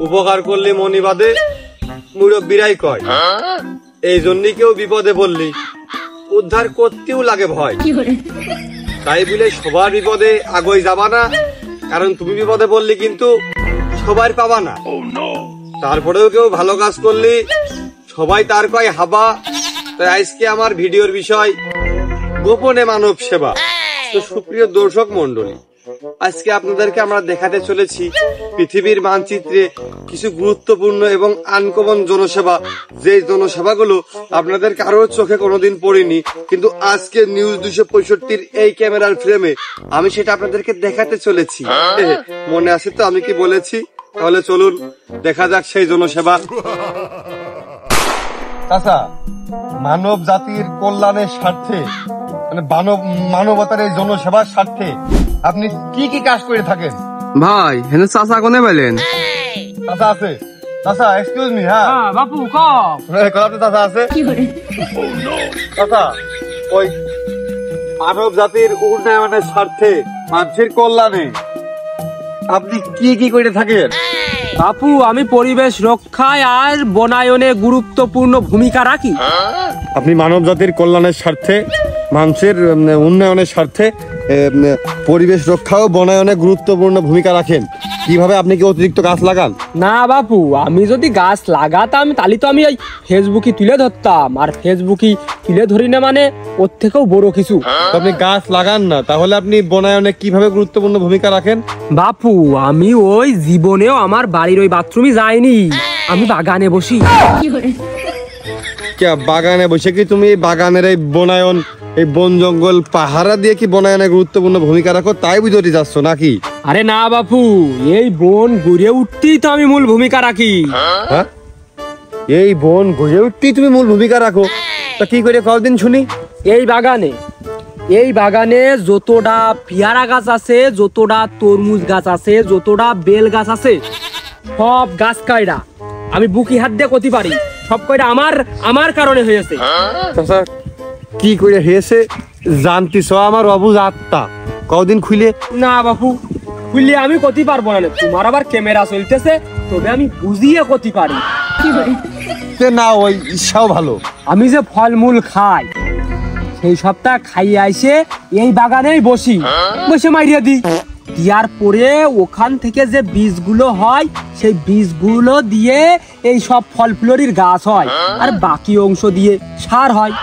উপকার করলে মনি বাদে মুরব্বীরাই কয়। এই জন্যই কেউ বিপদে পড়লি উদ্ধার করতেও লাগে ভয়। তাই বলে সবার বিপদে আগই যাবা না, কারণ তুমি বিপদে পড়লি কিন্তু সবাই পাবা না। তারপরেও কেউ ভালো কাজ করলি সবাই তার কয় হাবা। তাই আজকে আমার ভিডিওর বিষয় গোপনে মানব সেবা। তো সুপ্রিয় দর্শক মন্ডলী, আজকে আপনাদেরকে আমরা দেখাতে চলেছি পৃথিবীর মানচিত্রে কিছু গুরুত্বপূর্ণ এবং আনকমন জনসেবা, যে জনসেবাগুলো আপনাদের কারোর চোখে কোনোদিন পড়েনি, কিন্তু আজকে নিউজ 265 এই ক্যামেরার ফ্রেমে আমি সেটা আপনাদেরকে দেখাতে চলেছি। মনে আছে তো আমি কি বলেছি? তাহলে চলুন দেখা যাক সেই জনসেবা। আচ্ছা, মানব জাতির কল্যাণের স্বার্থে মানে মানবতার এই জনসেবার স্বার্থে আপনি কি কি কাজ করে থাকেন? ভাই হেন চাচা কোনে বলেন? চাচা আছে? চাচা এক্সকিউজ মি। হ্যাঁ বাপু কম চাচা আছে। চাচা, ওই মানব জাতির উন্নয়নের স্বার্থে মানুষের কল্যাণে আপনি কি কি করে থাকেন? বাপু আমি পরিবেশ রক্ষায় আর বনায়নে গুরুত্বপূর্ণ ভূমিকা রাখি। আপনি মানব জাতির কল্যাণের স্বার্থে, মানুষের উন্নয়নের স্বার্থে পরিবেশ রক্ষা ও বনায়নে গুরুত্বপূর্ণ ভূমিকা রাখেন। কিভাবে? আপনি কি অতিরিক্ত গাছ লাগান? না বাপু, আমি যদি গাছ লাগাতাম তাহলে তো আমি এই ফেসবুকে তুলে ধরতাম, আর ফেসবুকে তুলে ধরি না মানে ওর থেকেও বড় কিছু। আপনি গাছ লাগান না, তাহলে আপনি বনায়নে কিভাবে গুরুত্বপূর্ণ ভূমিকা রাখেন? বাপু আমি ওই জীবনেও আমার বাড়ির ওই বাথরুমে যাইনি, আমি বাগানে বসি। বাগানে বসে কি তুমি বাগানের এই বনায়ন, এই বন জঙ্গল পাহারা দিয়ে কি বনায়নে গুরুত্বপূর্ণ ভূমিকা রাখো, তাই বুঝতে যাচ্ছ নাকি? আরে না বাপু, এই বন গড়ে উঠতেই তো আমি মূল ভূমিকা রাখি। হ্যাঁ, এই বন গড়ে উঠতেই তুমি মূল ভূমিকা রাখো? তা কি করে কদিন শুনি। এই বাগানে যতটা পেয়ারা গাছ আছে, যতটা তরমুজ গাছ আছে, যতটা বেল গাছ আছে, সব গাছ কাইডা আমি বুকি হাত দিয়ে করতে পারি। সব কয়টা আমার কারণে হয়েছে। কি করে হয়েছে জানতিস? আমার অবুঝ আত্মা কদিন খুলে না বাপু, খুললে আমি করতে পারবো না। তোমার আবার ক্যামেরা চলতেছে, তবে আমি বুঝিয়ে করতে পারি। না, ওই ইচ্ছাও ভালো। আমি যে ফলমূল খাই সেই সপ্তাহ খাইয়ে আইসে এই বাগানেই বসে মাইরিয়া দিই। দেওয়ার পরে ওখান থেকে যে বীজগুলো হয় সেই বীজগুলো দিয়ে এই সব ফল ফুলরির গাছ হয়, আর বাকি অংশ দিয়ে সার হয়।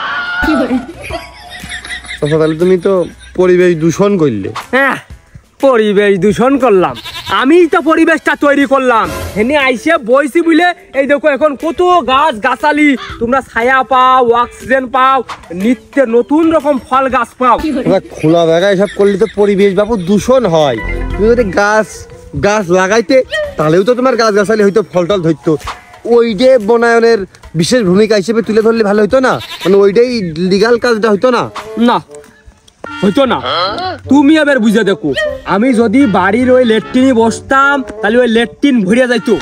তাহলে তুমি তো পরিবেশ দূষণ করলে। হ্যাঁ, পরিবেশ দূষণ করলাম, আমি তো পরিবেশটা তৈরি করলাম। হেনে আইসে বইছি বুঝলে এই দেখো এখন কত গাছ গাছালি, তোমরা ছায়া পাও, অক্সিজেন পাও, নিত্য নতুন রকম ফল গাছ পাও। খোলা জায়গায় এসব করলে তো পরিবেশ বাবু দূষণ হয়। তুমি যদি গাছ লাগাইতে তাহলেও তো তোমার গাছ গাছালি হয়তো ফল টল ধরতো। ওইটাই বনায়নের বিশেষ ভূমিকা হিসেবে তুলে ধরলে ভালো হইতো না? মানে ওইটাই লিগাল কাজটা হইতো না? না হইতো না। তুমি এবার বুঝে দেখো, আমি যদি বাড়ির ওই লেট্রিনে বসতাম তাহলে ওই লেট্রিন ভরিয়া যাইতো।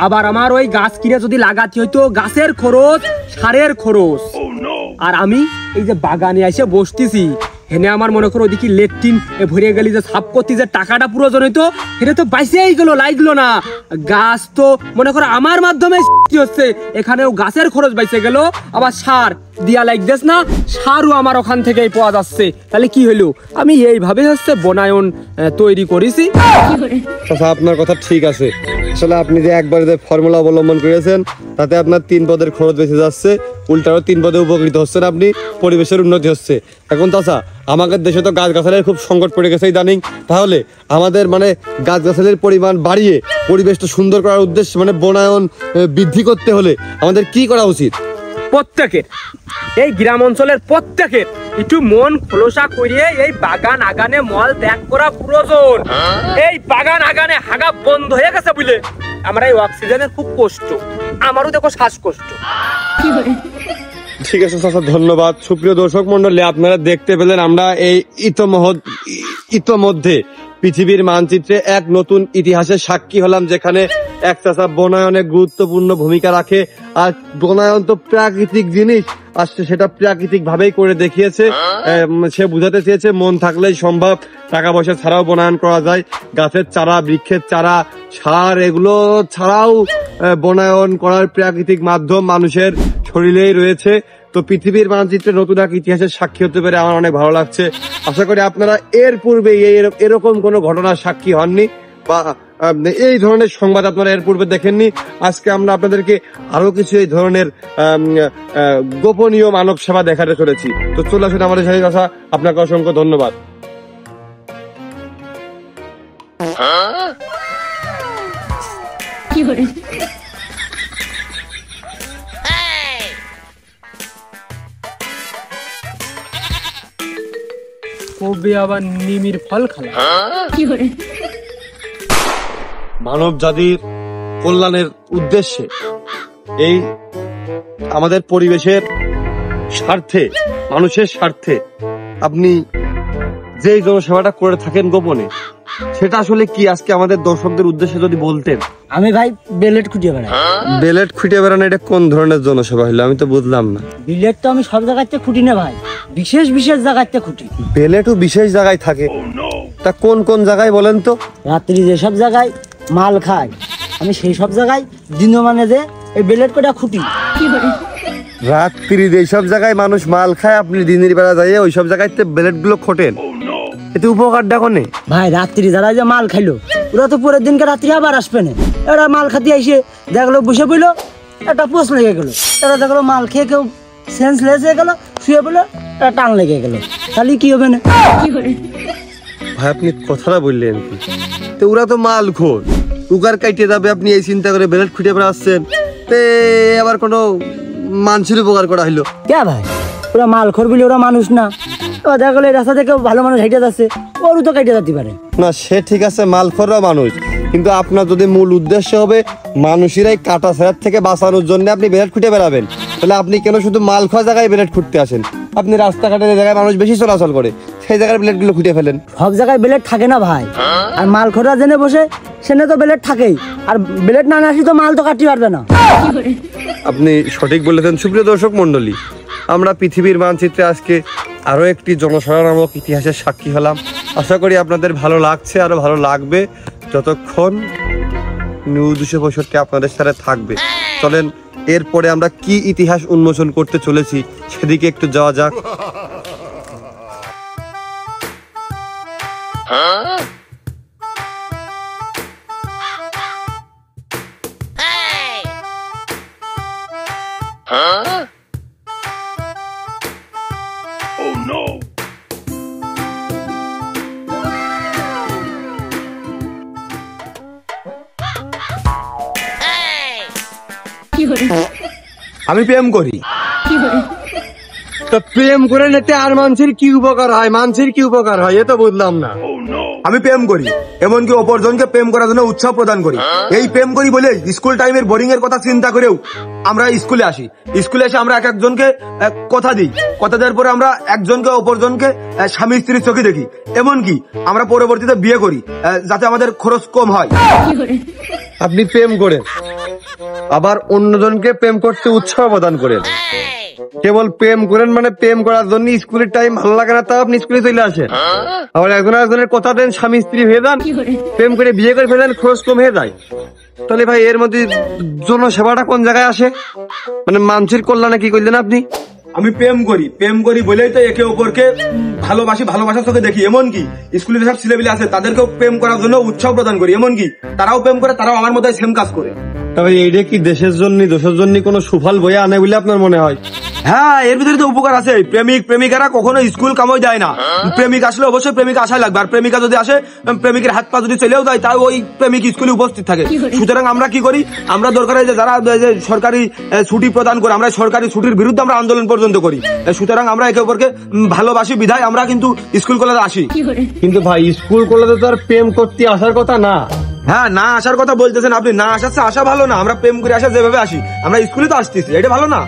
আবার আমার ওই গাছ কিনে যদি লাগাতে হইতো, গাছের খরচ, সারের খরচ। আর আমি এই যে বাগানে এসে বসতেছি, হেনে আমার মনে করো ওদিকে লেট্রিন ভরিয়ে গেলি যে সাফ করতে যে টাকাটা প্রয়োজন হইতো, এটা তো বাইসেই গেল, লাগলো না। গাছ তো মনে করো আমার মাধ্যমে হচ্ছে, এখানেও গাছের খরচ বাইসে গেল, আবার সার দিয়া লাগতেছ না, সারও আমার ওখান থেকেই পাওয়া যাচ্ছে। তাহলে কি হইলো? আমি এইভাবে হচ্ছে বনায়ন তৈরি করেছি। আপনার কথা ঠিক আছে। আসলে আপনি যে একবার যে ফর্মুলা অবলম্বন করেছেন তাতে আপনার 3 পদের খরচ বেঁচে যাচ্ছে, উল্টারও 3 পদে উপকৃত হচ্ছেন আপনি, পরিবেশের উন্নতি হচ্ছে। এখন তাছা আমাদের দেশে তো গাছ গাছালির খুব সংকট পড়ে গেছে ইদানিং। তাহলে আমাদের মানে গাছ গাছালির পরিমাণ বাড়িয়ে পরিবেশটা সুন্দর করার উদ্দেশ্যে মানে বনায়ন বৃদ্ধি করতে হলে আমাদের কি করা উচিত? প্রত্যেকের, এই গ্রাম অঞ্চলের প্রত্যেকের একটু মন খোলসা করিয়ে এই বাগান আগানে মল ত্যাগ করা প্রয়োজন। এই বাগান আগানে হাগা বন্ধ হয়ে গেছে বুঝলে আমরা এই অক্সিজেনের খুব কষ্ট, আমারও দেখো শ্বাসকষ্ট। ঠিক আছে চাচা, ধন্যবাদ। সুপ্রিয় দর্শক মন্ডলী, আপনারা দেখতে পেলেন আমরা এই ইতোমধ্যে পৃথিবীর মানচিত্রে এক নতুন ইতিহাসের সাক্ষী হলাম, যেখানে এক চাচা বনায়নে গুরুত্বপূর্ণ ভূমিকা রাখে। আর বনায়ন তো প্রাকৃতিক জিনিস, আর সেটা প্রাকৃতিক ভাবেই করে দেখিয়েছে। সে বুঝাতে চেয়েছে মন থাকলেই সম্ভব। টাকা পয়সা ছাড়াও বনায়ন করা যায়। গাছের চারা, বৃক্ষের চারা, সার এগুলো ছাড়াও বনায়ন করার প্রাকৃতিক মাধ্যম মানুষের শরীরেই রয়েছে। তো পৃথিবীর মানচিত্রে নতুন এক ইতিহাসের সাক্ষী হতে পেরে আমার অনেক ভালো লাগছে। আশা করি আপনারা এর পূর্বে এরকম কোনো ঘটনার সাক্ষী হননি বা এই ধরনের সংবাদ আপনারা এর পূর্বে দেখেননি। আজকে আমরা আপনাদেরকে আরো কিছু এই ধরনের গোপনীয় মানব সেবা দেখাতে চলেছি। তো চলে আসুন আমাদের সাথে। কথা আপনাকে অসংখ্য ধন্যবাদ। কবে আবার নিমির ফল খালা? মানব জাতির কল্যাণের উদ্দেশ্যে, এই আমাদের পরিবেশের স্বার্থে, মানুষের স্বার্থে আপনি যেই জনসেবাটা করে থাকেন গোপনে, সেটা আসলে কি আজকে আমাদের দর্শকদের উদ্দেশ্যে যদি বলতেন। আমি ভাই বেলেট খুঁজে বেড়াই। বেলেট খুঁটে বেড়ানো এটা কোন ধরনের জনসেবা হলো আমি তো বুঝলাম না। বিলেট তো আমি সব জায়গাতে খুঁটি না ভাই, বিশেষ বিশেষ জায়গাতে খুঁটি। বেলেটও বিশেষ জায়গায় থাকে, তা কোন কোন জায়গায় বলেন তো? রাত্রি যেসব জায়গায় মাল খায় আমি সেই সব জায়গায় দিন মানে যে এই বেলেট কটা খুঁটি। রাত্রি যেসব জায়গায় মানুষ মাল খায় আপনি দিনের বেলা যাইয়ে ওই সব জায়গায় বেলেট গুলো খোটেন, এতে উপকারটা কোনে? ভাই রাত্রি যারা যে মাল খাইলো ওরা তো পরের দিনকে রাত্রি আবার আসবে না। এরা মাল খাতে এসে দেখলো বসে পড়লো, একটা পোষ লেগে গেলো। এরা দেখলো মাল খেয়ে কেউ সেন্সলেস হয়ে গেলো, শুয়ে পড়লো, একটা টান লেগে গেলো। তাহলে কি হবে না? ভাই আপনি কথাটা বললেন কি? তো ওরা তো মাল খোর, উগার কাইটে যাবে, আপনি এই চিন্তা করে বেলেট খুঁটে বেড়াচ্ছেন, তে আবার কোনো মানুষের উপকার করা হইলো কে ভাই? ওরা মাল খোর বলে ওরা মানুষ না? ওরা দেখা গেলো এই রাস্তা থেকে ভালো মানুষ হেঁটে যাচ্ছে, ওরও তো কেটে যেতে পারে না। সে ঠিক আছে, মালখোররা মানুষ, কিন্তু আপনার যদি মূল উদ্দেশ্য হবে মানুষের এই কাটা ছাড়ার থেকে বাঁচানোর জন্য আপনি বেলেট খুঁটে বেড়াবেন, তাহলে আপনি কেন শুধু মাল খাওয়া জায়গায় বেলেট খুঁটতে আসেন? আপনি রাস্তাঘাটে যে জায়গায় মানুষ বেশি চলাচল করে সেই জায়গায় বেলেট গুলো খুঁটে ফেলেন। সব জায়গায় বেলেট থাকে না ভাই, আর মাল খোরা জেনে বসে সেনে তো বেলেট থাকেই, আর বেলেট না আসি তো মাল তো কাটতে পারবে না। আপনি সঠিক বলেছেন। সুপ্রিয় দর্শক মন্ডলী, আমরা পৃথিবীর মানচিত্রে আজকে আরো একটি জনসেবা নামক ইতিহাসের সাক্ষী হলাম। আশা করি আপনাদের ভালো লাগছে, আরো ভালো লাগবে যতক্ষণ নিউজ 265 আপনাদের সাথে থাকবে। চলেন এরপরে আমরা কি ইতিহাস উন্মোচন করতে চলেছি সেদিকে একটু যাওয়া যাক। আমি প্রেম করি। তো প্রেম করে নিতে আর মানুষের কি উপকার হয়? মানুষের কি উপকার হয় এ তো বুঝলাম না। আমি প্রেম করি, এমনকি অপরজনকে প্রেম করার জন্য উৎসাহ প্রদান করি। এই প্রেম করি বলে স্কুল টাইমের বোরিং এর কথা চিন্তা করেও আমরা স্কুলে আসি। স্কুলে এসে আমরা এক একজনকে কথা দিই, কথা দেওয়ার পরে আমরা একজনকে অপরজনকে স্বামী স্ত্রীর চোখে দেখি। এমনকি আমরা পরবর্তীতে বিয়ে করি যাতে আমাদের খরচ কম হয়। আপনি প্রেম করেন, আবার অন্যজনকে প্রেম করতে উৎসাহ প্রদান করেন। কেবল প্রেম করেন মানে প্রেম করার জন্য স্কুলের টাইম ভালো লাগে না, তা আপনি স্কুলে চলে আসেন। আবার একজনের কথা দেন, স্বামী স্ত্রী হয়ে যান, প্রেম করে বিয়ে করে ফেলেন, খরচ কম হয়ে যায়। তাহলে ভাই এর মধ্যে জনসেবাটা কোন জায়গায় আসে? মানে মানুষের কল্যাণে কি করলেন আপনি? আমি প্রেম করি বলেই তো একে অপরকে ভালোবাসি, ভালোবাসার চোখে দেখি। এমনকি স্কুলের সব ছেলেপিলে আছে তাদেরকেও প্রেম করার জন্য উৎসাহ প্রদান করি। এমনকি তারাও প্রেম করে, তারাও আমার মতো সেম কাজ করে। তবে এইটা কি দেশের জন্য দেশের জন্য কোনো সুফল বয়ে আনে বলে আপনার মনে হয়? হ্যাঁ, এর ভিতরে তো উপকার আছে। প্রেমিক প্রেমিকারা কখনো স্কুল কামই দেয় না। প্রেমিক আসলে অবশ্যই প্রেমিকা আসাই লাগবে, আর প্রেমিকা যদি আসে, প্রেমিকের হাত পা যদি চলেও যায় তাও ওই প্রেমিক স্কুলে উপস্থিত থাকে। সুতরাং আমরা কি করি, আমরা দরকার হয় যে যারা সরকারি ছুটি প্রদান করে, আমরা সরকারি ছুটির বিরুদ্ধে আমরা আন্দোলন পর্যন্ত করি। সুতরাং আমরা একে অপরকে ভালোবাসি বিধায় আমরা কিন্তু স্কুল কলেজে আসি। কিন্তু ভাই স্কুল কলেজে তো আর প্রেম করতে আসার কথা না। হ্যাঁ, না আসার কথা বলতেছেন আপনি, না আসাচ্ছে আসা ভালো না? আমরা প্রেম করে আসা যেভাবে আসি, আমরা স্কুলে তো আসতেছি, এটা ভালো না?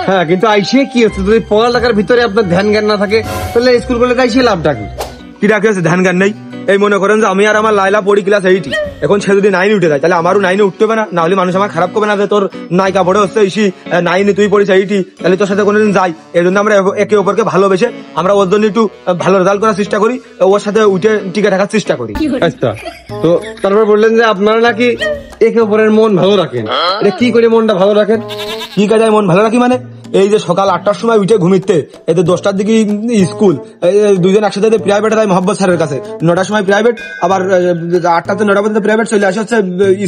হ্যাঁ, কিন্তু আইসে কি হচ্ছে, যদি পড়ালেখার ভিতরে আপনার ধ্যান জ্ঞান না থাকে তাহলে স্কুল কলেজে আইসে লাভটা কি? কি রাখে আছে ধ্যান জ্ঞান নেই? এই মনে করেন যে আমি আর আমার লাইলা পড়ি ক্লাস 8, এখন সে যদি 9 উঠে যায় তাহলে আমারও 9 উঠতে হবে না? না হলে মানুষ আমার খারাপ করবে না যে তোর নায়িকা পড়ে হচ্ছে 9 তুই পড়িস 8, তাহলে তোর সাথে কোনোদিন যাই। এই জন্য আমরা একে অপরকে ভালোবেসে আমরা ওর জন্য একটু ভালো রেজাল্ট করার চেষ্টা করি, ওর সাথে উঠে টিকে থাকার চেষ্টা করি। আচ্ছা, তো তারপর বললেন যে আপনারা নাকি একে অপরের মন ভালো রাখেন, এটা কি করে মনটা ভালো রাখেন? কি কাজে মন ভালো রাখি মানে এই যে সকাল 8টার সময় উঠে ঘুমিতে, এই যে 10টার দিকে স্কুল, দুইজন একসাথে প্রাইভেটে যায় মোহাম্মদ স্যারের কাছে, 9টার সময় প্রাইভেট, আবার 8টা থেকে 9টা পর্যন্ত প্রাইভেট চলে আসে হচ্ছে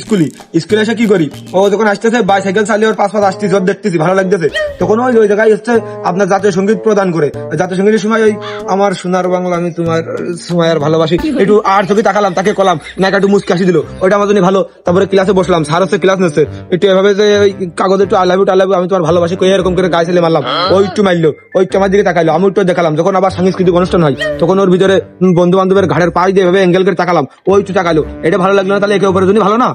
স্কুলে এসে কি করি, ও যখন আসতেছে বাইসাইকেল চালিয়ে ওর পাশ আসতেছি, ওর দেখতেছি ভালো লাগতেছে, তখন ওই জায়গায় হচ্ছে আপনার জাতীয় সঙ্গীত প্রদান করে। জাতীয় সঙ্গীতের সময় ওই আমার সোনার বাংলা আমি তোমার সময়ের ভালোবাসি একটু আর চোখে তাকালাম, তাকে কলাম নাকি একটু মুচকি হাসি দিল, ওইটা আমার জন্য ভালো। তারপরে ক্লাসে বসলাম, স্যার হচ্ছে ক্লাস নিচ্ছে, একটু এভাবে যে কাগজে একটু আই লাভ ইউ আমি তোমার ভালোবাসি কই এরকম করে গায়ে ছেলে মারলাম, ওই একটু মারলো, ওই একটু আমার দিকে তাকাইলো, আমি একটু দেখালাম। যখন আবার সাংস্কৃতিক অনুষ্ঠান হয় তখন ওর ভিতরে বন্ধু বান্ধবের ঘাড়ের পাশ দিয়ে এভাবে এঙ্গেল করে তাকালাম, ওই একটু তাকাইলো, এটা ভালো লাগলো না? তাহলে একে অপরের জন্য ভালো না?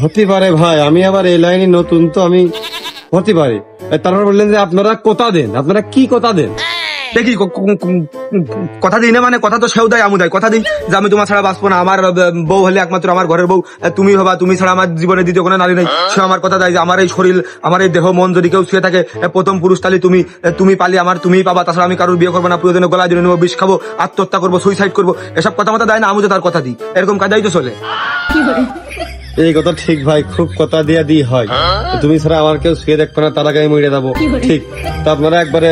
হতে পারে ভাই, আমি আবার এই লাইনে নতুন তো, আমি হতে পারে। তারপর বললেন যে আপনারা কথা দেন, আপনারা কি কথা দেন? দেখি কথা দিই না মানে কথা তো সেও দেয় আমু দেয়, কথা দিই যে আমি তোমার ছাড়া বাঁচবো না, আমার বউ হলে একমাত্র আমার ঘরের বউ তুমি হবা, তুমি ছাড়া আমার জীবনে দ্বিতীয় কোনো নারী নেই। সে আমার কথা দেয় যে আমার এই শরীর আমার এই দেহ মন যদি কেউ শুয়ে থাকে প্রথম পুরুষ তালি তুমি পালি আমার তুমিই পাবা, তাছাড়া আমি কারোর বিয়ে করবো না, প্রয়োজনে গলায় জন্য নেবো, বিষ খাবো, আত্মহত্যা করবো, সুইসাইড করবো, এসব কথা মতো দেয় না, আমি তো তার কথা দিই, এরকম কাজাই তো চলে। এই কথা ঠিক ভাই, খুব কথা দিয়া দি হয়, তুমি ছাড়া আমার কেউ শুয়ে দেখবে না, তার আগে আমি মরে যাবো, ঠিক। তো আপনারা একবারে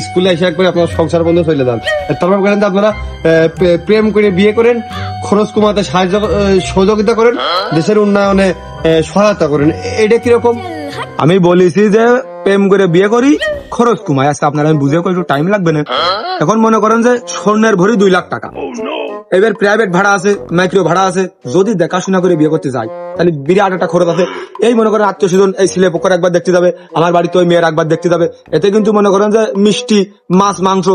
স্কুলে এসে একবারে আপনার সংসার বন্ধ চলে যান। তারপর বলেন আপনারা প্রেম করে বিয়ে করেন, খরচ কমাতে সহযোগিতা করেন, দেশের উন্নয়নে সহায়তা করেন, এটা কিরকম? আমি বলেছি যে প্রেম করে বিয়ে করি, খরচ কমাই। আচ্ছা আপনারা আমি বুঝে একটু টাইম লাগবে না? এখন মনে করেন যে স্বর্ণের ভরি 2 লাখ টাকা, এবার প্রাইভেট ভাড়া আছে, মাইক্রো ভাড়া আছে, যদি দেখাশোনা করে বিয়ে করতে যাই তাহলে বিরাট একটা খরচ আছে। এই মনে করেন আত্মীয় স্বজন এই ছেলে পক্ষ একবার দেখতে যাবে, আমার বাড়িতে ওই মেয়ের একবার দেখতে যাবে, এতে কিন্তু মনে করেন যে মিষ্টি মাছ মাংস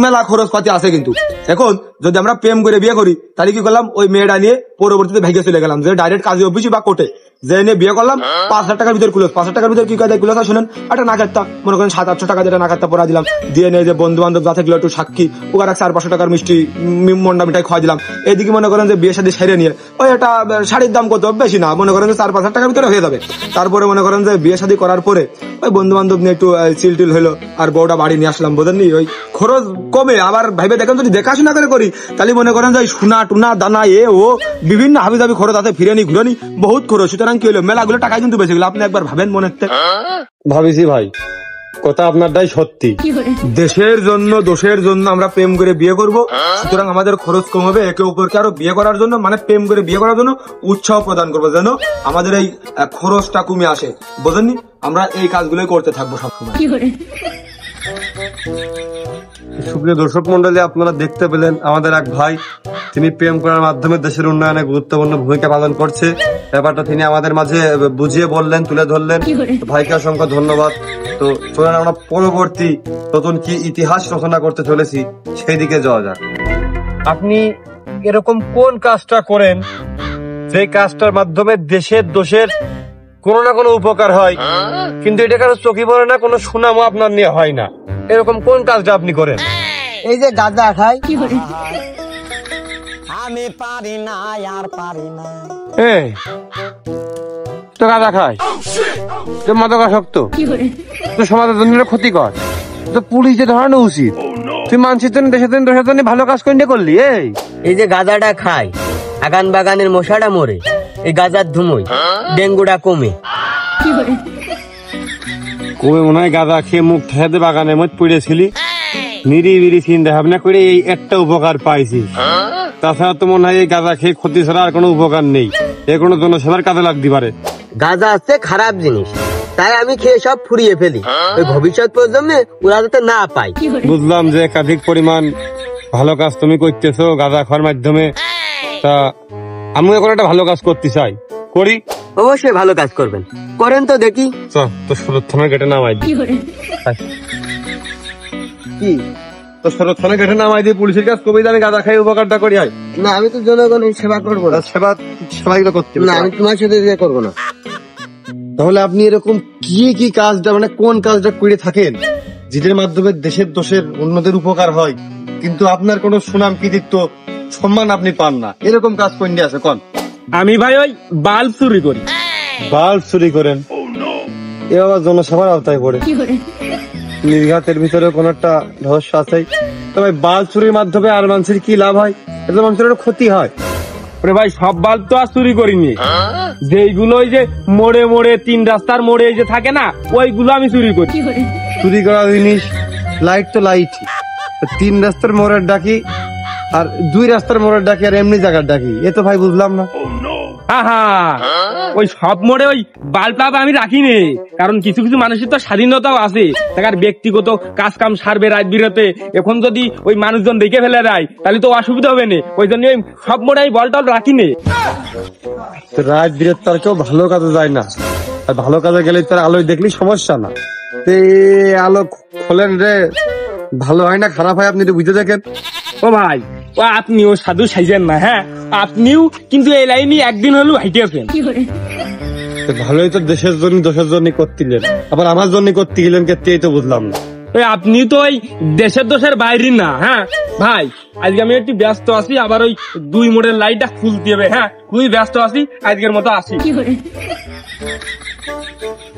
মেলা খরচ পাতি আছে। কিন্তু এখন যদি আমরা প্রেম করে বিয়ে করি তাহলে কি করলাম, ওই মেয়েটা নিয়ে পরবর্তীতে ভেগে চলে গেলাম, যে ডাইরেক্ট কাজী অফিসে বা কোর্টে যে নিয়ে বিয়ে করলাম, 5,000 টাকার ভিতরে কুলোস, 5,000 টাকার ভিতরে কি কাজে কুলোস শুনেন, একটা নাকাত্তা মনে করেন 700-800 টাকা যেটা নাকাত্তা পড়া দিলাম, দিয়ে নিয়ে যে বন্ধু বান্ধব যা থাকলো একটু সাক্ষী ওখানে 400-500 টাকার মিষ্টি মন্ডা মিঠাই খাওয়া দিলাম। এদিকে মনে করেন যে বিয়ে শাদী সেরে নিয়ে ওই একটা শাড়ির দাম কত বেশি না, মনে করেন যে 4-5,000 টাকার ভিতরে হয়ে যাবে। তারপরে মনে করেন যে বিয়ে শাদী করার পরে ওই বন্ধু বান্ধব নিয়ে একটু চিল টিল হলো, আর বউটা বাড়ি নিয়ে আসলাম, বোঝেননি? ওই খরচ কমে। আবার ভাইবে দেখেন যদি দেখাশোনা করে করি তাহলে মনে করেন যে সোনা টুনা দানা ও বিভিন্ন হাবি জাবি খরচ আছে, ফিরানি ঘুরানি বহুত খরচ। সুতরাং কি হলো, মেলাগুলো টাকা কিন্তু বেঁচে গেল। আপনি একবার ভাবেন মনে ভাবিছি ভাই, কথা আপনারটাই সত্যি। দেশের জন্য দোষের জন্য আমরা প্রেম করে বিয়ে করব, সুতরাং আমাদের খরচ কম হবে। একে অপরকে আরো বিয়ে করার জন্য মানে প্রেম করে বিয়ে করার জন্য উৎসাহ প্রদান করবো, যেন আমাদের এই খরচটা কমে আসে, বোঝেননি? আমরা এই কাজগুলোই করতে থাকবো সবসময়। সুপ্রিয় দর্শক মন্ডলী, আপনারা দেখতে পেলেন আমাদের এক ভাই, তিনি প্রেম করার মাধ্যমে দেশের উন্নয়নে গুরুত্বপূর্ণ ভূমিকা পালন করছে। ব্যাপারটা তিনি আমাদের মাঝে বুঝিয়ে বললেন, তুলে ধরলেন। ভাইকে অসংখ্য ধন্যবাদ। তো চলেন আমরা পরবর্তী নতুন কি ইতিহাস রচনা করতে চলেছি সেই দিকে যাওয়া যাক। আপনি এরকম কোন কাজটা করেন যে কাজটার মাধ্যমে দেশের দোষের কোনো না কোনো উপকার হয়, কিন্তু এটা কারো চোখে পড়ে না, কোনো সুনামও আপনার নিয়ে হয় না? এরকম কোন কাজটা আপনি করেন? এই যে গাঁজা খাই, আমি পারি না আর পারি না। তো গাঁজা খায়, তো মাদকাসক্ত, তো সমাজের জন্য ক্ষতিকর, তো পুলিশ যে ধরানো উচিত। তুই মানছিস দেশের জন্য দেশের জন্য ভালো কাজ করে করলি। এই যে গাঁজাটা খাই, আগান বাগানের মশাটা মরে, এই গাঁজার ধুমোই ডেঙ্গুটা কমে। কবে মনে হয় গাঁজা খেয়ে মুখ ঠেতে বাগানের মধ্যে পড়েছিলি, নিরিবিরি চিন্তা ভাবনা করে এই একটা উপকার পাইছি। তাছাড়া তো মনে হয় এই গাঁজা খেয়ে ক্ষতি ছাড়া আর কোনো উপকার নেই, এ কোনো জনসেবার কাজে লাগতে পারে। গাঁজা হচ্ছে খারাপ জিনিস, তাই আমি খেয়ে সব ফুরিয়ে ফেলি, ওই ভবিষ্যৎ প্রজন্মে ওরা যাতে না পায়। বুঝলাম যে একাধিক পরিমাণ ভালো কাজ তুমি করতেছো গাঁজা খাওয়ার মাধ্যমে, তা আমি এখন একটা ভালো কাজ করতে চাই, করি? অবশ্যই ভালো কাজ করবেন, করেন তো দেখি। তো শরৎ থানার গেটে নামাই দিই। কি তো শরৎ থানার গেটে নামাই দিই, পুলিশের কাজ কবি আমি গাঁজা খাই উপকারটা করি। হয় না, আমি তো জনগণের সেবা করবো না। সেবাই করতে না, আমি তোমার সাথে বিয়ে করবো না। তাহলে আপনি এরকম কি কি কাজটা মানে কোন কাজটা করে থাকেন যেটার মাধ্যমে দেশের দোষের অন্যদের উপকার হয়, কিন্তু আপনার কোনো সুনাম কৃতিত্ব সম্মান আপনি পান না, এরকম কাজ কোন আছে কোন? আমি ভাই ওই বাল্ব চুরি করি। বাল্ব চুরি করেন? এ আবার জনসভার আওতায় পড়ে। নির্ঘাতের ভিতরে কোন একটা রহস্য আছে। তবে বাল্ব চুরির মাধ্যমে আর মানুষের কি লাভ হয়? এতে মানুষের ক্ষতি হয়। ওরে ভাই সব বাল্ব তো আর চুরি করিনি, যেইগুলো ওই যে মোড়ে মোড়ে 3 রাস্তার মোড়ে এই যে থাকে না, ওইগুলো আমি চুরি করি। চুরি করা জিনিস, লাইট তো লাইট, 3 রাস্তার মোড়ের ডাকি আর 2 রাস্তার মোড়ের ডাকি আর এমনি জায়গার ডাকি, এ তো ভাই বুঝলাম না। আহা, ওই সব মোড়ে ওই বাল্ব টাল্ব আমি রাখিনি, কারণ কিছু কিছু মানুষের তো স্বাধীনতাও আছে, তার ব্যক্তিগত কাজ কাম সারবে রাত বিরতে। এখন যদি ওই মানুষজন দেখে ফেলে দেয় তাহলে তো অসুবিধা হবে না, ওই জন্য সব মোড়ে আমি বল টল রাখিনি। তো রাত বিরেত তার কেউ ভালো কাজে যায় না, আর ভালো কাজে গেলে তার আলোয় দেখলি সমস্যা না। তো আলো খোলেন রে, ভালো হয় না খারাপ হয় আপনি তো বুঝে দেখেন। ও ভাই, ও আপনিও সাধু সাইজেন না, হ্যাঁ আপনিও কিন্তু এই লাইনে একদিন হলেও হাইটেছেন। তো ভালোই তো দেশের জন্য দোষের জন্য করতিলেন, আবার আমার জন্য করতে গেলেন কে, তো বুঝলাম না। ওই আপনি তো ওই দেশের দোষের বাইরে না। হ্যাঁ ভাই, আজকে আমি একটু ব্যস্ত আছি, আবার ওই 2 মোড়ের লাইটটা খুলতে হবে। হ্যাঁ খুবই ব্যস্ত আছি, আজকের মতো আসি।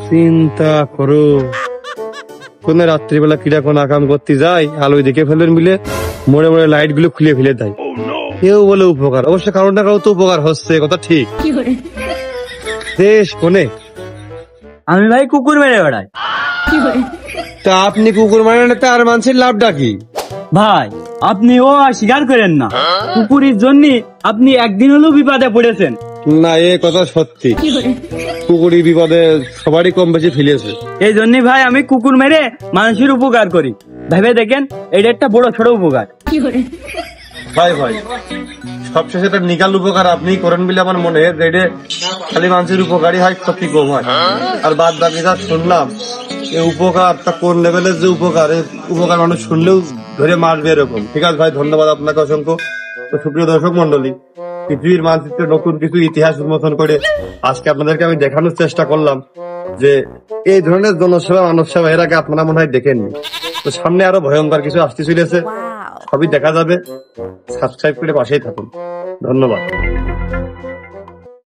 চিন্তা করো, কোন রাত্রিবেলা কিরা কোন আকাম করতে যায়, আলোয় দেখে ফেলেন মিলে মোড়ে মোড়ে লাইট গুলো খুলে ফেলে দেয়। কেউ বলে উপকার, অবশ্য কারণ না কারো তো উপকার হচ্ছে, কথা ঠিক। দেশ কোনে আমি ভাই কুকুর মেরে বেড়াই। তা আপনি কুকুর মারেন না, আর মানুষের লাভটা কি? ভাই আপনি ও স্বীকার করেন না, কুকুরের জন্য আপনি একদিন হলেও বিপদে পড়েছেন। না, এ কথা সত্যি, কুকুরি বিপদে সবারই কম বেশি ফেলেছে। এই জন্যই ভাই আমি কুকুর মেরে মানুষের উপকার করি। ভেবে দেখেন, এটা একটা বড় ছোট উপকার। ভাই ভাই, সবশেষে একটা নিকাল উপকার আপনি করেন বলে আমার মনে হয়, যে খালি মানুষের উপকারই হয়, ক্ষতি কম হয়। আর বাদ বাকি যা শুনলাম, এই উপকার তা কোন লেভেলের যে উপকার, এই উপকার মানুষ শুনলেও ধরে মারবে এরকম। ঠিক আছে ভাই, ধন্যবাদ আপনাকে অসংখ্য। তো সুপ্রিয় দর্শক মন্ডলী, পৃথিবীর মানচিত্রে নতুন কিছু ইতিহাস উন্মোচন করে আজকে আপনাদেরকে আমি দেখানোর চেষ্টা করলাম যে এই ধরনের জনসেবা মানব সেবা এর আগে আপনারা মনে হয় দেখেননি। তো সামনে আরো ভয়ঙ্কর কিছু আসতে চলেছে, সবই দেখা যাবে। সাবস্ক্রাইব করে পাশেই থাকুন। ধন্যবাদ।